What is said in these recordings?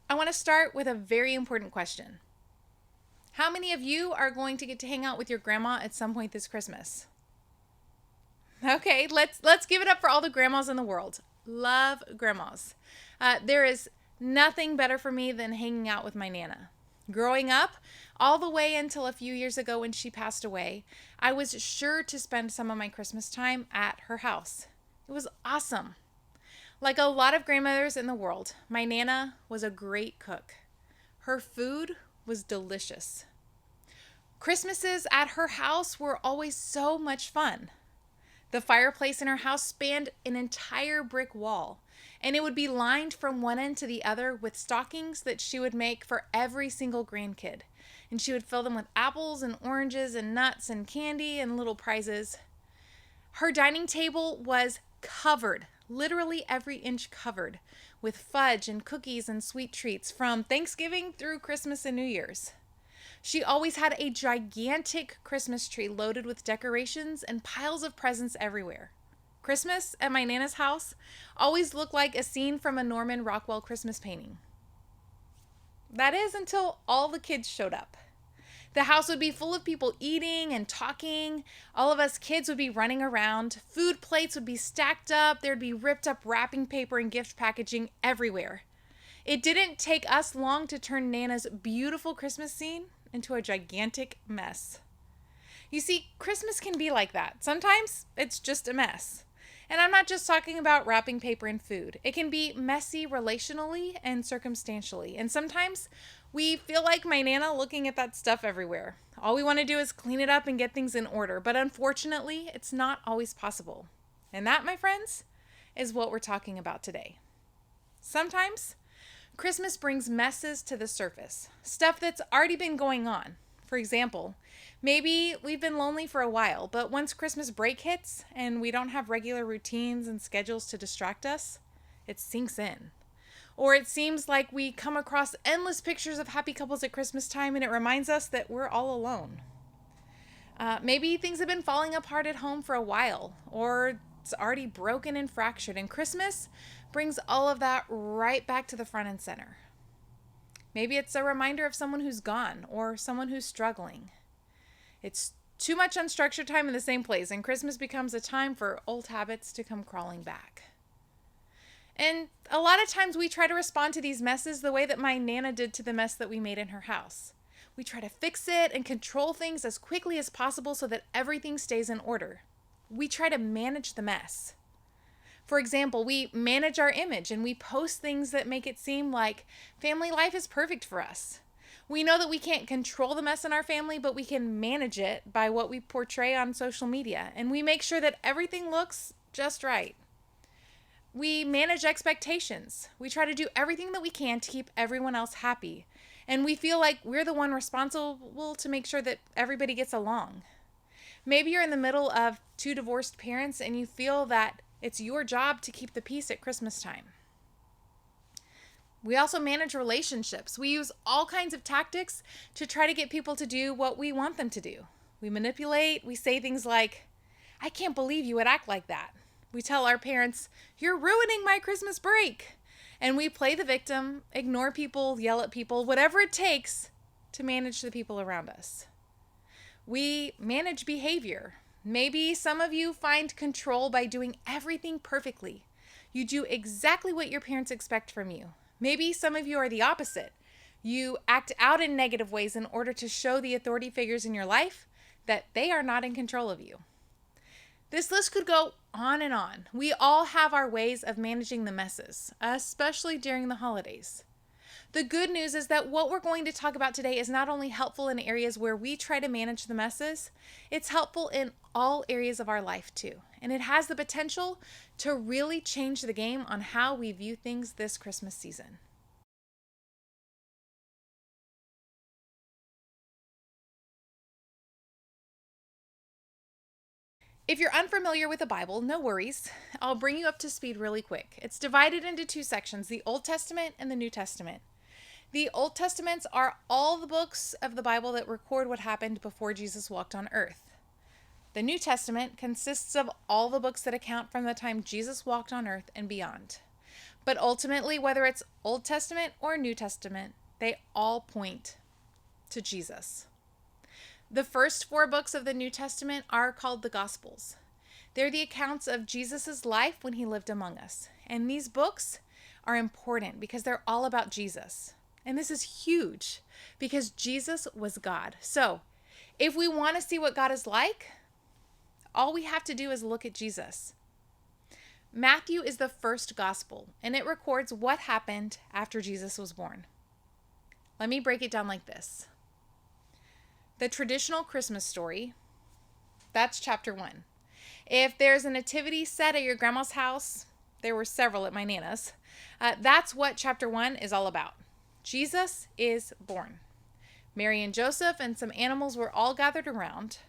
I want to start with a very important question. How many of you are going to get to hang out with your grandma at some point this Christmas? Okay, let's give it up for all the grandmas in the world. Love grandmas. There is nothing better for me than hanging out with my Nana. Growing up, all the way until a few years ago when she passed away, I was sure to spend some of my Christmas time at her house. It was awesome. Like a lot of grandmothers in the world, my Nana was a great cook. Her food was delicious. Christmases at her house were always so much fun. The fireplace in her house spanned an entire brick wall, and it would be lined from one end to the other with stockings that she would make for every single grandkid. And she would fill them with apples and oranges and nuts and candy and little prizes. Her dining table was covered, literally every inch covered, with fudge and cookies and sweet treats from Thanksgiving through Christmas and New Year's. She always had a gigantic Christmas tree loaded with decorations and piles of presents everywhere. Christmas at my Nana's house always looked like a scene from a Norman Rockwell Christmas painting. That is until all the kids showed up. The house would be full of people eating and talking. All of us kids would be running around. Food plates would be stacked up. There'd be ripped up wrapping paper and gift packaging everywhere. It didn't take us long to turn Nana's beautiful Christmas scene into a gigantic mess. You see, Christmas can be like that. Sometimes it's just a mess. And I'm not just talking about wrapping paper and food. It can be messy relationally and circumstantially. And sometimes we feel like my Nana looking at that stuff everywhere. All we want to do is clean it up and get things in order. But unfortunately, it's not always possible. And that, my friends, is what we're talking about today. Sometimes Christmas brings messes to the surface, stuff that's already been going on. For example, maybe we've been lonely for a while, but once Christmas break hits and we don't have regular routines and schedules to distract us, it sinks in. Or it seems like we come across endless pictures of happy couples at Christmas time and it reminds us that we're all alone. Maybe things have been falling apart at home for a while, or it's already broken and fractured, and Christmas brings all of that right back to the front and center. Maybe it's a reminder of someone who's gone or someone who's struggling. It's too much unstructured time in the same place, and Christmas becomes a time for old habits to come crawling back. And a lot of times we try to respond to these messes the way that my Nana did to the mess that we made in her house. We try to fix it and control things as quickly as possible so that everything stays in order. We try to manage the mess. For example, we manage our image and we post things that make it seem like family life is perfect for us. We know that we can't control the mess in our family, but we can manage it by what we portray on social media. And we make sure that everything looks just right. We manage expectations. We try to do everything that we can to keep everyone else happy. And we feel like we're the one responsible to make sure that everybody gets along. Maybe you're in the middle of two divorced parents and you feel that it's your job to keep the peace at Christmas time. We also manage relationships. We use all kinds of tactics to try to get people to do what we want them to do. We manipulate. We say things like, "I can't believe you would act like that." We tell our parents, "You're ruining my Christmas break." And we play the victim, ignore people, yell at people, whatever it takes to manage the people around us. We manage behavior. Maybe some of you find control by doing everything perfectly. You do exactly what your parents expect from you. Maybe some of you are the opposite. You act out in negative ways in order to show the authority figures in your life that they are not in control of you. This list could go on and on. We all have our ways of managing the messes, especially during the holidays. The good news is that what we're going to talk about today is not only helpful in areas where we try to manage the messes, it's helpful in all areas of our life too. And it has the potential to really change the game on how we view things this Christmas season. If you're unfamiliar with the Bible, no worries. I'll bring you up to speed really quick. It's divided into two sections, the Old Testament and the New Testament. The Old Testaments are all the books of the Bible that record what happened before Jesus walked on earth. The New Testament consists of all the books that account from the time Jesus walked on earth and beyond. But ultimately, whether it's Old Testament or New Testament, they all point to Jesus. The first 4 books of the New Testament are called the Gospels. They're the accounts of Jesus' life when he lived among us. And these books are important because they're all about Jesus. And this is huge because Jesus was God. So if we want to see what God is like, all we have to do is look at Jesus. Matthew is the first gospel, and it records what happened after Jesus was born. Let me break it down like this. The traditional Christmas story, that's chapter 1. If there's a nativity set at your grandma's house, there were several at my Nana's, that's what chapter 1 is all about. Jesus is born. Mary and Joseph and some animals were all gathered around.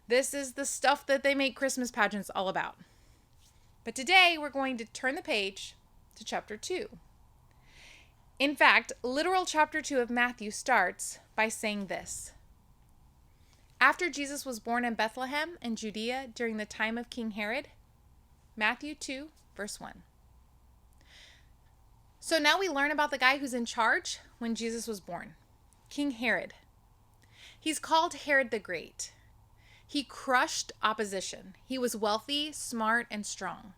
This is the stuff that they make Christmas pageants all about. But today we're going to turn the page to chapter 2. In fact, literal chapter 2 of Matthew starts by saying this. After Jesus was born in Bethlehem in Judea during the time of King Herod, Matthew 2, verse 1. So now we learn about the guy who's in charge when Jesus was born, King Herod. He's called Herod the Great. He crushed opposition. He was wealthy, smart, and strong.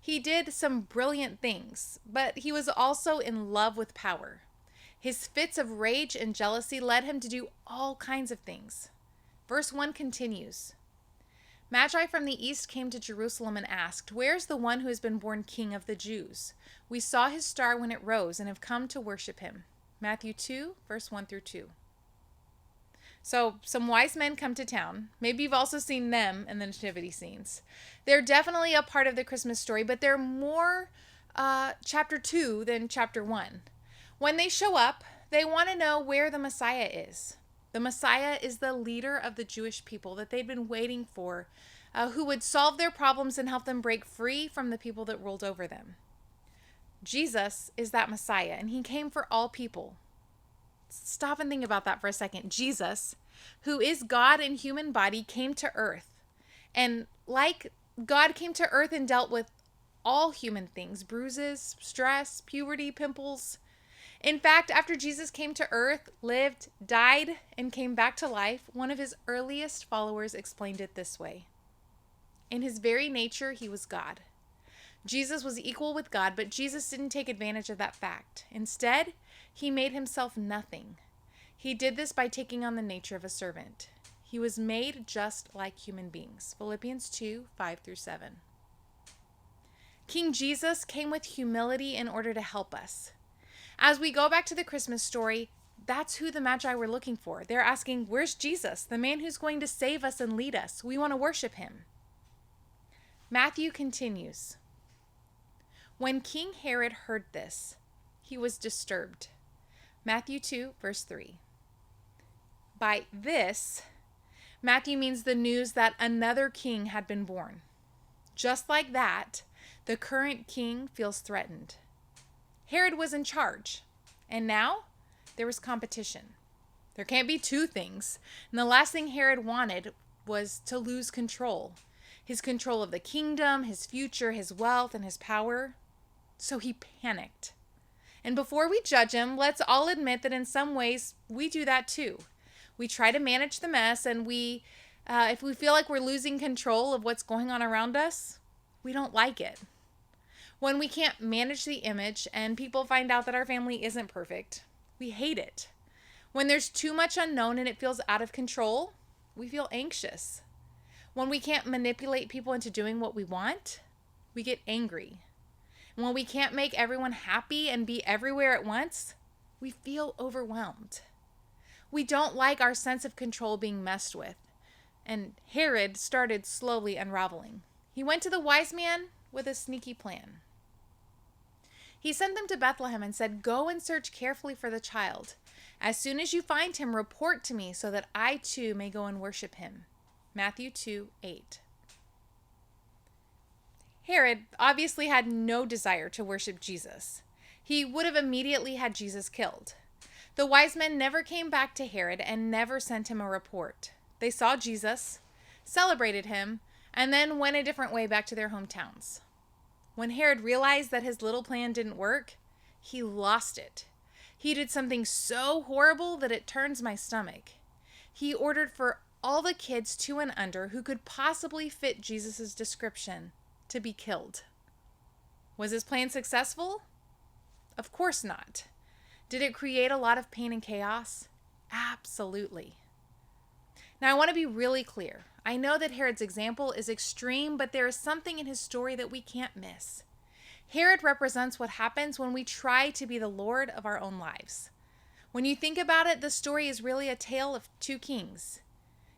He did some brilliant things, but he was also in love with power. His fits of rage and jealousy led him to do all kinds of things. Verse 1 continues. Magi from the east came to Jerusalem and asked, "Where's the one who has been born King of the Jews? We saw his star when it rose and have come to worship him." Matthew 2, verse 1 through 2. So some wise men come to town. Maybe you've also seen them in the nativity scenes. They're definitely a part of the Christmas story, but they're more chapter 2 than chapter 1. When they show up, they want to know where the Messiah is. The Messiah is the leader of the Jewish people that they'd been waiting for, who would solve their problems and help them break free from the people that ruled over them. Jesus is that Messiah, and he came for all people. Stop and think about that for a second. Jesus, who is God in human body, came to earth. And like God came to earth and dealt with all human things, bruises, stress, puberty, pimples. In fact, after Jesus came to earth, lived, died, and came back to life, one of his earliest followers explained it this way. In his very nature, he was God. Jesus was equal with God, but Jesus didn't take advantage of that fact. Instead, he made himself nothing. He did this by taking on the nature of a servant. He was made just like human beings. Philippians 2, 5 through 7. King Jesus came with humility in order to help us. As we go back to the Christmas story, that's who the Magi were looking for. They're asking, where's Jesus, the man who's going to save us and lead us? We want to worship him. Matthew continues. When King Herod heard this, he was disturbed. Matthew 2, verse 3. By this, Matthew means the news that another king had been born. Just like that, the current king feels threatened. Herod was in charge, and now there was competition. There can't be two things. And the last thing Herod wanted was to lose control. His control of the kingdom, his future, his wealth, and his power. So he panicked. And before we judge him, let's all admit that in some ways we do that too. We try to manage the mess, and if we feel like we're losing control of what's going on around us, we don't like it. When we can't manage the image and people find out that our family isn't perfect, we hate it. When there's too much unknown and it feels out of control, we feel anxious. When we can't manipulate people into doing what we want, we get angry. And when we can't make everyone happy and be everywhere at once, we feel overwhelmed. We don't like our sense of control being messed with. And Herod started slowly unraveling. He went to the wise man with a sneaky plan. He sent them to Bethlehem and said, "Go and search carefully for the child. As soon as you find him, report to me so that I too may go and worship him." Matthew 2, 8. Herod obviously had no desire to worship Jesus. He would have immediately had Jesus killed. The wise men never came back to Herod and never sent him a report. They saw Jesus, celebrated him, and then went a different way back to their hometowns. When Herod realized that his little plan didn't work, he lost it. He did something so horrible that it turns my stomach. He ordered for all the kids 2 and under who could possibly fit Jesus' description to be killed. Was his plan successful? Of course not. Did it create a lot of pain and chaos? Absolutely. Now, I want to be really clear. I know that Herod's example is extreme, but there is something in his story that we can't miss. Herod represents what happens when we try to be the Lord of our own lives. When you think about it, the story is really a tale of 2 kings.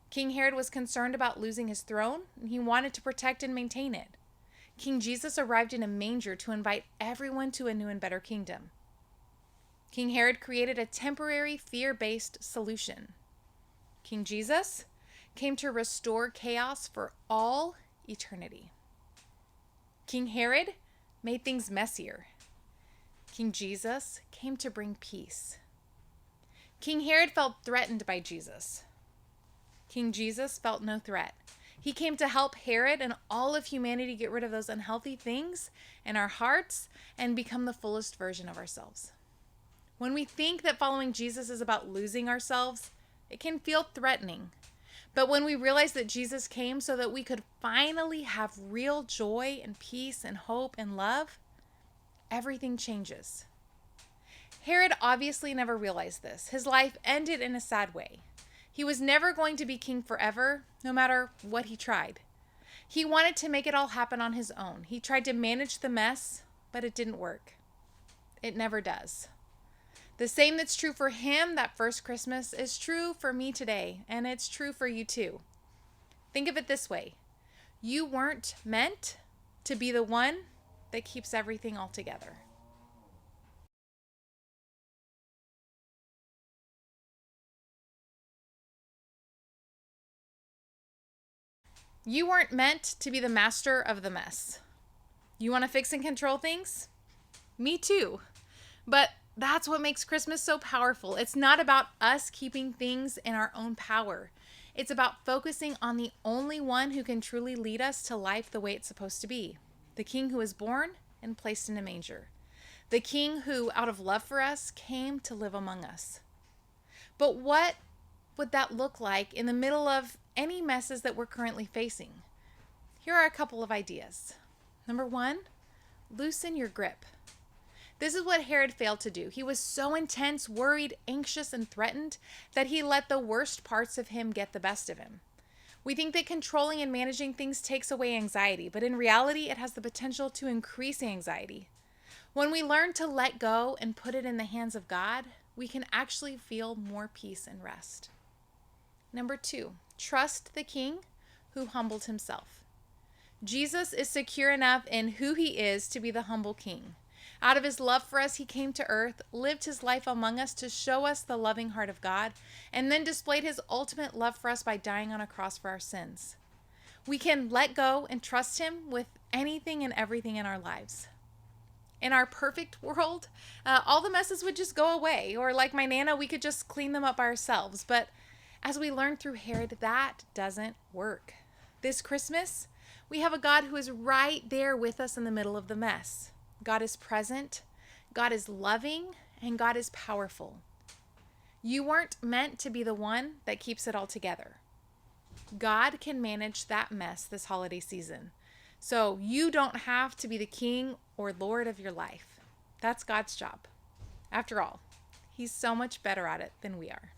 King Herod was concerned about losing his throne, and he wanted to protect and maintain it. King Jesus arrived in a manger to invite everyone to a new and better kingdom. King Herod created a temporary fear-based solution. King Jesus came to restore chaos for all eternity. King Herod made things messier. King Jesus came to bring peace. King Herod felt threatened by Jesus. King Jesus felt no threat. He came to help Herod and all of humanity get rid of those unhealthy things in our hearts and become the fullest version of ourselves. When we think that following Jesus is about losing ourselves, it can feel threatening. But when we realize that Jesus came so that we could finally have real joy and peace and hope and love, everything changes. Herod obviously never realized this. His life ended in a sad way. He was never going to be king forever, no matter what he tried. He wanted to make it all happen on his own. He tried to manage the mess, but it didn't work. It never does. The same that's true for him that first Christmas is true for me today, and it's true for you too. Think of it this way. You weren't meant to be the one that keeps everything all together. You weren't meant to be the master of the mess. You want to fix and control things? Me too. But that's what makes Christmas so powerful. It's not about us keeping things in our own power. It's about focusing on the only one who can truly lead us to life the way it's supposed to be. The King who was born and placed in a manger. The King who, out of love for us, came to live among us. But what would that look like in the middle of any messes that we're currently facing? Here are a couple of ideas. Number 1, loosen your grip. This is what Herod failed to do. He was so intense, worried, anxious, and threatened that he let the worst parts of him get the best of him. We think that controlling and managing things takes away anxiety, but in reality, it has the potential to increase anxiety. When we learn to let go and put it in the hands of God, we can actually feel more peace and rest. Number 2, trust the King who humbled himself. Jesus is secure enough in who he is to be the humble King. Out of his love for us, he came to earth, lived his life among us to show us the loving heart of God, and then displayed his ultimate love for us by dying on a cross for our sins. We can let go and trust him with anything and everything in our lives. In our perfect world, all the messes would just go away, or like my Nana, we could just clean them up ourselves. But as we learned through Herod, that doesn't work. This Christmas, we have a God who is right there with us in the middle of the mess. God is present, God is loving, and God is powerful. You weren't meant to be the one that keeps it all together. God can manage that mess this holiday season. So you don't have to be the king or lord of your life. That's God's job. After all, he's so much better at it than we are.